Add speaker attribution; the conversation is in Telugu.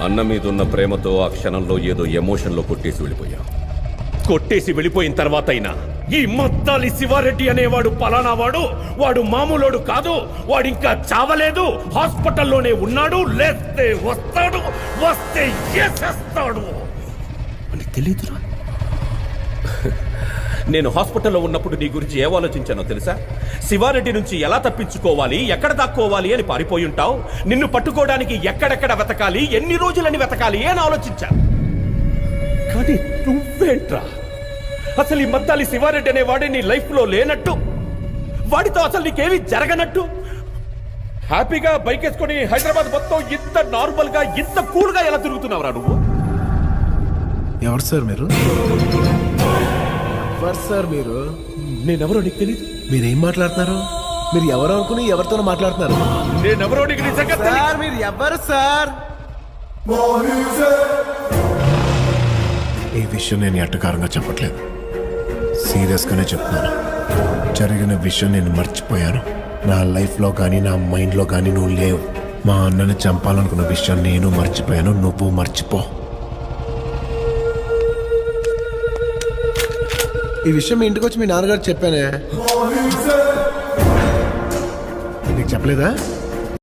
Speaker 1: అన్న మీదున్న ప్రేమతో ఆ క్షణంలో ఏదో ఎమోషన్లో కొట్టేసి వెళ్ళిపోయావు.
Speaker 2: కొట్టేసి వెళ్ళిపోయిన తర్వాత అయినా ఈ మద్దాలి శివారెడ్డి అనేవాడు పలానా వాడు మామూలోడు కాదు, వాడింకా చావలేదు, హాస్పిటల్లోనే ఉన్నాడు, లేస్తే వస్తాడు, వస్తే చేసేస్తాడు అని తెలీదురా. నేను హాస్పిటల్లో ఉన్నప్పుడు నీ గురించి ఏం ఆలోచించానో తెలుసా? శివారెడ్డి నుంచి ఎలా తప్పించుకోవాలి, ఎక్కడ దాక్కోవాలి అని పారిపోయి ఉంటావు. నిన్ను పట్టుకోవడానికి ఎక్కడెక్కడ వెతకాలి, ఎన్ని రోజులని వెతకాలి అని ఆలోచించా. కానీ నువ్వేంట్రా, అసలు ఈ మద్దాలి శివారెడ్డి అనే వాడే నీ లైఫ్ లో లేనట్టు, వాడితో అసలు నీకేమీ జరగనట్టు హ్యాపీగా బైక్ వేసుకొని హైదరాబాద్ మొత్తం ఇంత నార్మల్ గా ఇంత కూల్ గా ఎలా తిరుగుతున్నావురా నువ్వు?
Speaker 3: ఎవరు సార్ మీరు? ఎవరు సార్ మీరు?
Speaker 2: నేనెవరో నీకు తెలీదు.
Speaker 3: మీరేం మాట్లాడుతున్నారు? మీరు ఎవరు అనుకుని ఎవరితోనో మాట్లాడుతున్నారు?
Speaker 2: నేనెవరో నీకు నిజంగా
Speaker 3: సార్ మీరు ఎవరు సార్? ఈ విషయం నేను ఎట్టకారంగా చెప్పట్లేదు, సీరియస్ గానే చెప్తున్నాను. జరిగిన విషయం నేను మర్చిపోయాను. నా లైఫ్ లో కానీ నా మైండ్ లో కానీ నువ్వు లేవు. మా అన్నని చంపాలనుకున్న విషయం నేను మర్చిపోయాను, నువ్వు మర్చిపో. ఈ విషయం మీ ఇంటికి వచ్చి మీ నాన్నగారు చెప్పానే, నీకు చెప్పలేదా?